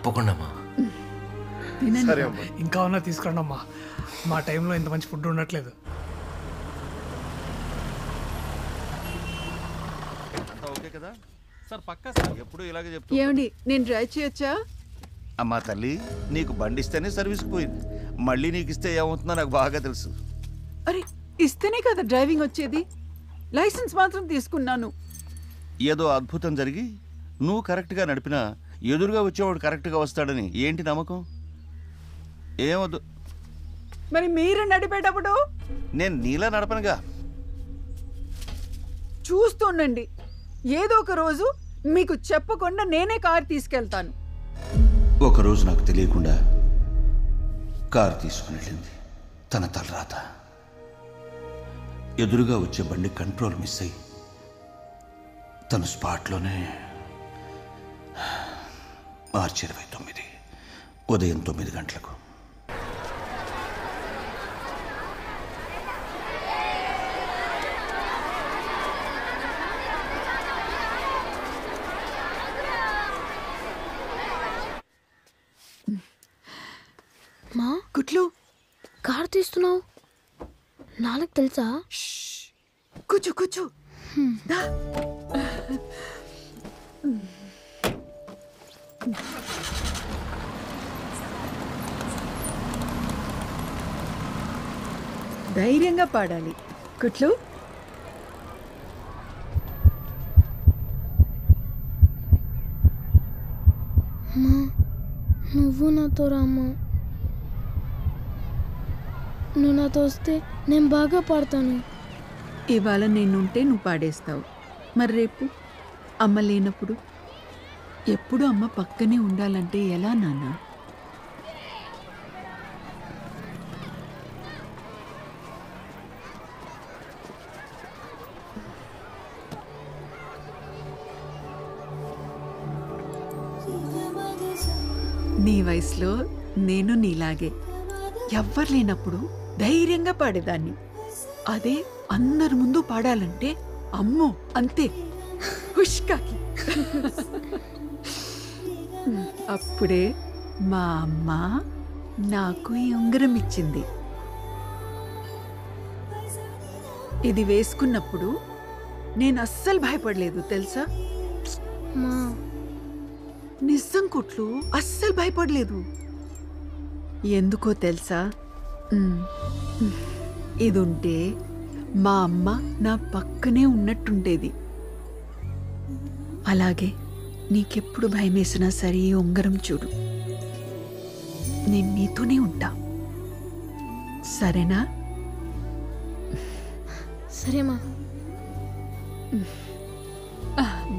తప్పకుండా అమ్మా. ఇంకా ఉన్నా తీసుకురండి అమ్మా. మా టైంలో ఇంత మంచి ఫుడ్ ఉండట్లేదు. ఏమండి, నేను డ్రైవ్ చేయొచ్చా? అమ్మా తల్లి, నీకు బండి ఇస్తేనే సర్వీస్కి పోయింది, మళ్ళీ నీకు ఇస్తే ఏమవుతుందో నాకు బాగా తెలుసు. అరే, ఇస్తేనే కదా డ్రైవింగ్ వచ్చేది. లైసెన్స్ మాత్రం తీసుకున్నాను. ఏదో అద్భుతం జరిగి నువ్వు కరెక్ట్గా నడిపినా ఎదురుగా వచ్చేవాడు కరెక్ట్గా వస్తాడని ఏంటి నమ్మకం? ఏమొద్దు. మరి మీరు నడిపేటప్పుడు నేను నీలా నడపనుగా. చూస్తుండండి, ఏదో ఒక రోజు మీకు చెప్పకుండా నేనే కారు తీసుకెళ్తాను. ఒకరోజు నాకు తెలియకుండా కారు తీసుకుని వెళ్ళింది తన తలరాత. ఎదురుగా వచ్చే బండి కంట్రోల్ మిస్ అయ్యి తను స్పాట్లోనే మార్చి 29 ఉదయం 9 గంటలకు. మా గుట్లు, కారు తీస్తున్నావు, నాన్నకు తెలుసా? కూర్చో కూర్చో. ధైర్యంగా పాడాలి కుట్లు. నువ్వు నాతో రామ్మా. నువ్వు నాతో వస్తే నేను బాగా పాడతాను. ఇవాళ నేనుంటే నువ్వు పాడేస్తావు, మరి రేపు అమ్మ లేనప్పుడు? ఎప్పుడు అమ్మ పక్కనే ఉండాలంటే ఎలా నాన్న? నీ వయసులో నేను నీలాగే ఎవ్వరు లేనప్పుడు ధైర్యంగా పాడేదాన్ని. అదే అందరి ముందు పాడాలంటే అమ్మో అంతే హుష్కాకి. అప్పుడే మా అమ్మ నాకు ఈ ఉంగరం ఇచ్చింది. ఇది వేసుకున్నప్పుడు నేను అస్సలు భయపడలేదు తెలుసా? నిజం కుట్లు, అస్సలు భయపడలేదు. ఎందుకో తెలుసా? ఇది ఉంటే మా అమ్మ నా పక్కనే ఉన్నట్టుండేది. అలాగే నీకెప్పుడు భయమేసినా సరే ఈ ఉంగరం చూడు, నేను నీతోనే ఉంటా, సరేనా? సరేమా.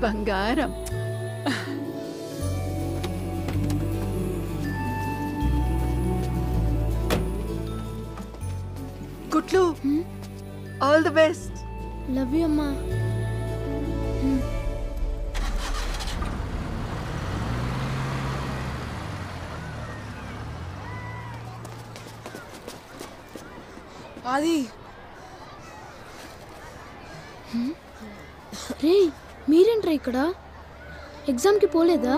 బంగారం. కుట్లు, all the best. Love you అమ్మా. అది రే, మీరేంట్రా ఇక్కడ? ఎగ్జామ్కి పోలేదా?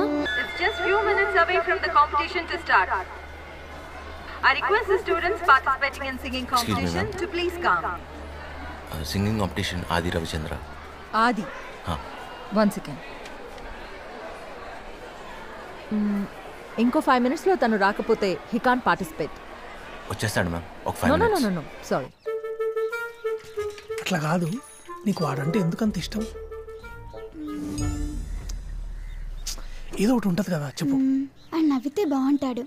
Just few minutes away from the competition to start. I request the students participating in singing competition to please come. Singing competition Adi Ravichandra. Adi. One second. ఇంకో 5 minutesలో తను రాకపోతే he can't participate. వచ్చేస్తాడు ma'am, ఒక 5 minutes. No, sorry. అట్లా కాదు, నీకు వాడంటే ఎందుకంత ఇష్టం? ఏదో ఒకటి ఉంటుంది కదా, చెప్పు. ఆయన నవ్వితే బాగుంటాడు.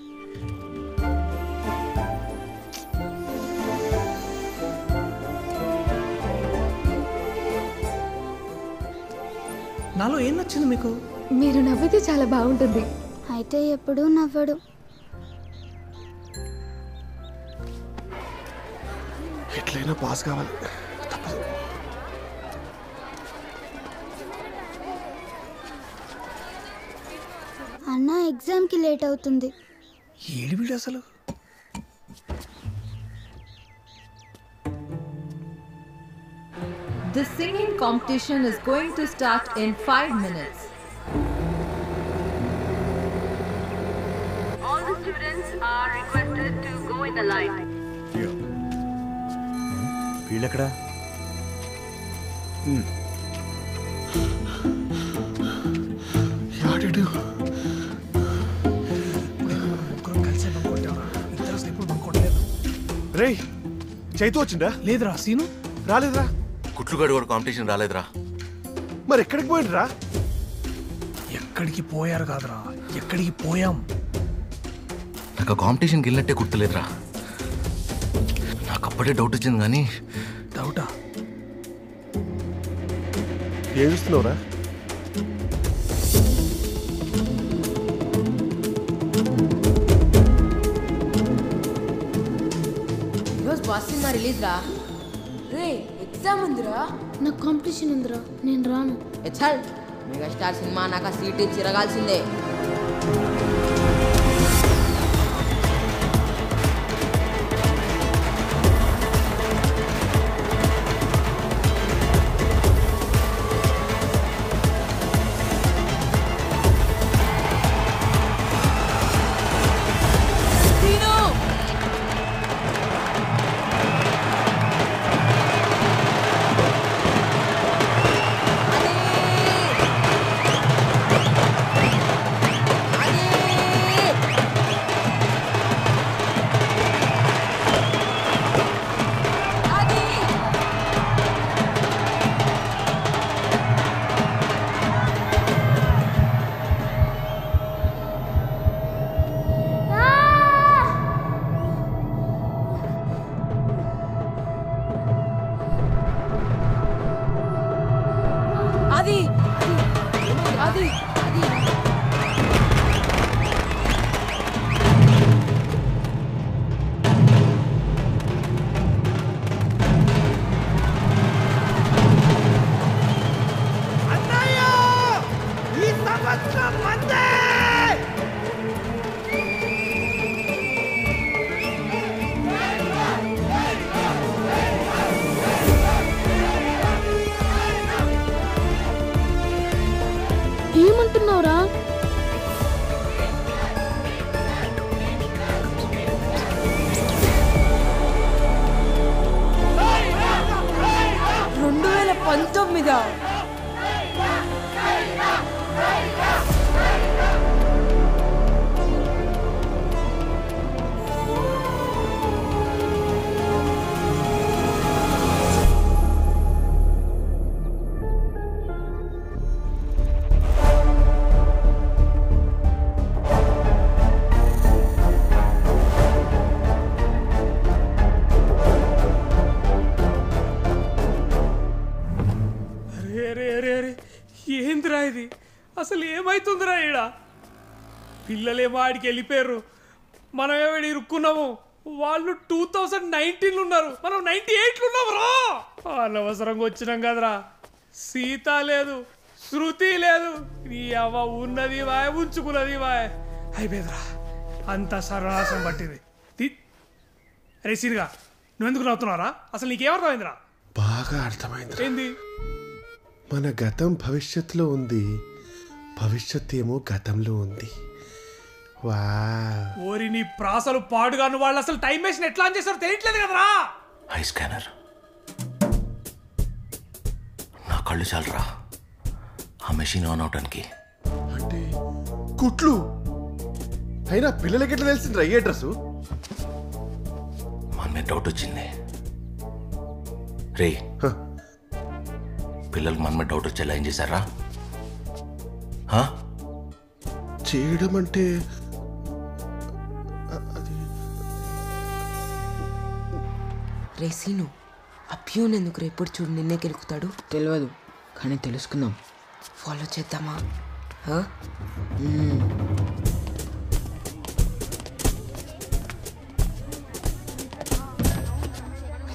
నాలో ఏం నచ్చింది మీకు? మీరు నవ్వితే చాలా బాగుంటుంది. అయితే ఎప్పుడూ నవ్వడు. ఎట్లయినా పాస్ కావాలి. అన్న ఎగ్జామ్కి లేట్ అవుతుంది. ఏడు వీడు అసలు. The singing competition is going to start in 5 minutes. students are requested to go in the line. వీళ్ళెక్కడా? యాడిడు ముగ్గురం కలిసి బంకొట్టావరా ఇద్దరు సేపు బంకొట్టలేదు రేయ్ చైతు వచ్చిందా? లేదురా సీను రాలేదురా? కుట్లుగాడు కూడా కాంపిటీషన్ రాలేదురా. మరి ఎక్కడికి పోయిండ్రా? ఎక్కడికి పోయారు కాదురా ఎక్కడికి పోయాం. నాకు కాంపిటీషన్కి వెళ్ళినట్టే గుర్తులేదురా. నాకు అప్పుడే డౌట్ వచ్చింది కానీ డౌటా? ఏం చూస్తున్నావురా? ఈరోజు బాస్ సినిమా రిలీజ్ రా. రే ఎగ్జామ్ ఉందిరా. నాకు కాంపిటీషన్ ఉందిరా నేను రాను. హెచ్ఎల్ మెగాస్టార్ సినిమా నాకు ఆ సీట్ చిరగాల్సిందే. ఏమంటున్నావురా? ఏందిరా ఇది? అసలు ఏమైతుందిరా ఈడ? పిల్లలేమో ఆడికి వెళ్ళిపోయారు, మనం ఏమైనా ఇరుక్కున్నాము. వాళ్ళు 2019 ఉన్నారు, మనం 98 ఉన్నాము రా. అనవసరంగా వచ్చినాం కదరా. సీత లేదు, శృతి లేదు, నీ అవ్వ ఉన్నది వాయ్ ఉంచుకున్నది వాయ్ అయిపోయిందిరా. అంత సర్వనాశనం పట్టింది. అరే సీనుగా నువ్వెందుకు నవ్వుతున్నారా? అసలు నీకేమర్థమైందిరా? బాగా అర్థమైంది. ఏంది? మన గతం భవిష్యత్తులో ఉంది, భవిష్యత్తు ఏమో గతంలో ఉంది. వా ఓరి నీ ప్రాసలు పాడుగాను. వాళ్ళు అసలు టైం మెషిన్ ఎట్లా ఆన్ చేస్తారో తెలియట్లేదు కదరా. ఐ స్కానర్ నా కళ్ళు చాలరా ఆ మెషిన్ ఆన్ అవటానికి. అంటే కుట్లు అయినా పిల్లలకి ఎట్లా తెలిసిందిరా ఈ అడ్రస్? మన మీద డౌట్ వచ్చింది రే. పిల్లలకు మన మీద డౌట్ వచ్చేలా ఏం చేశారా? చేయడం అంటే రేసీను అప్యూన్ ఎందుకు రేపు చూడు నిన్నే గెలుకుతాడు తెలియదు, కానీ తెలుసుకుందాం. ఫాలో చేద్దామా?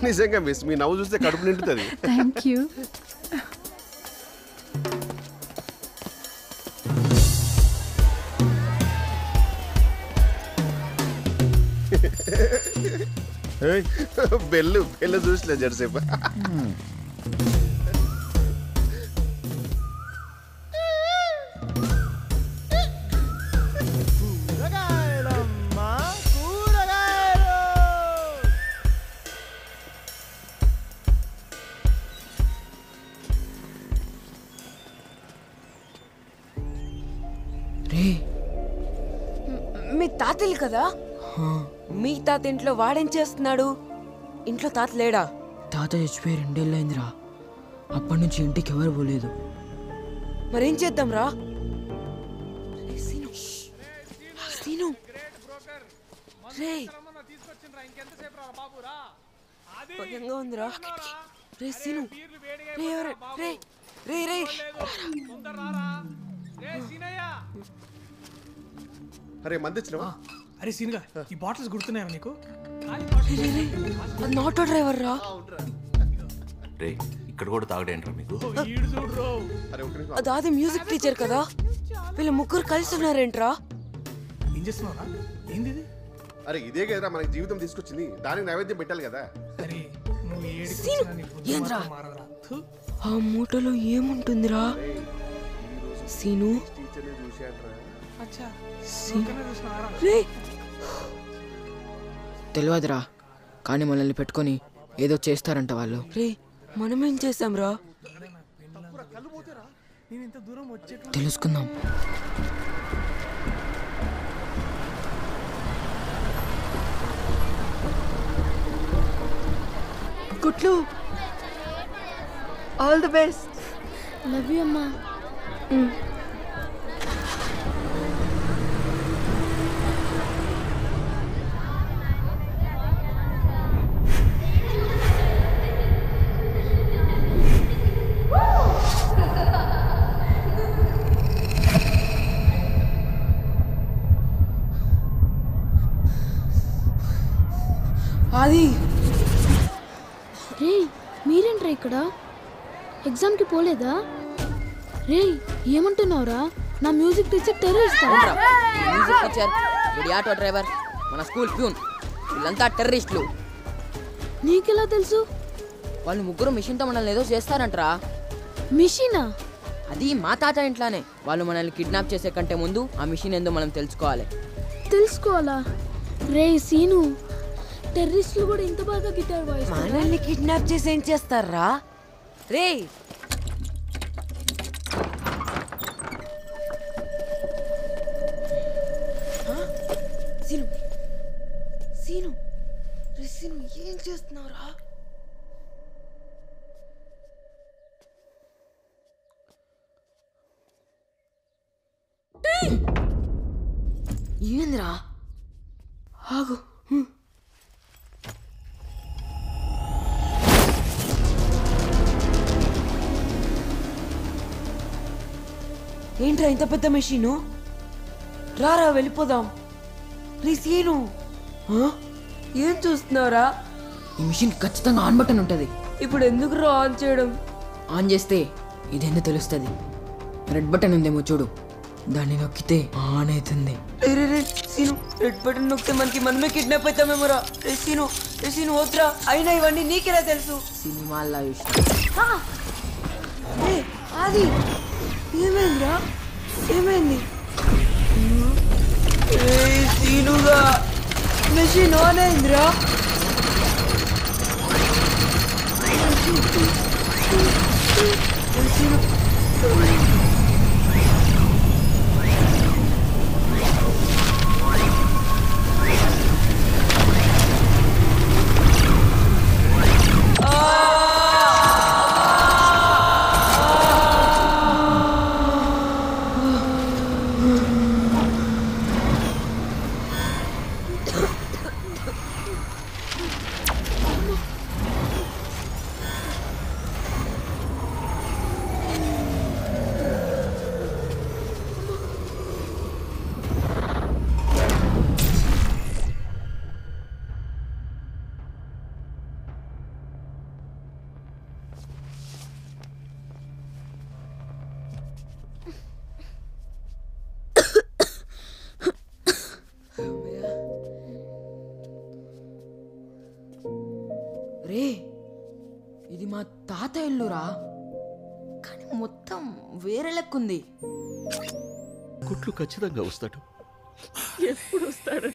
నిజంగా మిస్, మీ నవ్వు చూస్తే కడుపు నిండుతుంది. Thank you. బెల్లు బెల్లు చూసిలే జరసేపు. మీ తాతలు కదా? మీ తాత ఇంట్లో వాడేం చేస్తున్నాడు? ఇంట్లో తాత లేడా? తాత చచ్చిపోయి 2 ఏళ్ళైందిరా. అప్పటి నుంచి ఇంటికి ఎవరు పోలేదు. మరేం చేద్దాం రా? ఉందిరా రే సీను. అరే మంది వచ్చినావా? అరే సీన్గా ఈ బాటిల్స్ గుర్తున్నాయా నీకు? అది ఆటో డ్రైవర్ రా. రే ఇక్కడ కూడా తాగడేంట్రా మీకు? అది ఆది మ్యూజిక్ టీచర్ కదా. వీళ్ళ ముగ్గురు కలిసి ఉన్నారేంట్రా? ఏం చేస్తున్నారా? ఏంది? అరే ఇదే కదరా మనకి జీవితం తీసుకొచ్చింది, దానికి నైవేద్యం పెట్టాలి కదా. ఏంద్రా ఆ మూటలో ఏముంటుందిరా? సీను తెలియదురా, కానీ మనల్ని పెట్టుకొని ఏదో చేస్తారంట వాళ్ళు. రే మనమేం చేసాంరా? తెలుసుకుందాం. కుట్లు, all the best. Love you అమ్మా. ఆది రే మీరేంట్రా ఇక్కడ? ఎగ్జామ్కి పోలేదా? రే ఏమంటున్నావురా? నా music teacher terrorist. Music teacher, వీడి ఆటో డ్రైవర్, మన స్కూల్ ప్యూన్, వీళ్ళంతా టెర్రరిస్టులు. నీకెలా తెలుసు? వాళ్ళు ముగ్గురు మిషన్తో మనల్ని ఏదో చేస్తారంటరా. మిషనా? అది మా తాత ఇంట్లోనే. వాళ్ళు మనల్ని కిడ్నాప్ చేసే కంటే ముందు ఆ మిషన్ ఏందో మనం తెలుసుకోవాలి. తెలుసుకోవాలా? రే సీను, టెర్రరిస్టులు కూడా ఇంత బాగా గిటార్ వాయిస్తారు. మనల్ని కిడ్నాప్ చేసి ఏం చేస్తారా? రే సీను, సీను, రే సీను ఏం చేస్తున్నావురా? ఏందిరా? ఆగు. ఏంట్రా ఇంత పెద్ద మెషీను? రారా వెళ్ళిపోదాం. సీను ఏం చూస్తున్నారా? ఈ మిషన్ ఖచ్చితంగా ఆన్ బటన్ ఉంటుంది. ఇప్పుడు ఎందుకు ఆన్ చేయడం? ఆన్ చేస్తే ఇదేందో తెలుస్తుంది. రెడ్ బటన్ ఉందేమో చూడు, దాన్ని నొక్కితే ఆన్ అవుతుంది. సీను రెడ్ బటన్ నొక్కితే మనమే కిడ్నాప్ అవుతామేమో రా. సీను వద్దురా. అయినా ఇవన్నీ నీకెలా తెలుసు? సినిమాల్లో చూసిన. అది ఏమైందిరా? ఏమైంది? సీనుగా మెషిన్ ఆన్ అయిందిరా. రే ఇది మా తాత ఇల్లురా, కానీ మొత్తం వేరే లెక్కుంది. కుట్లు ఖచ్చితంగా వస్తాడు. ఎప్పుడు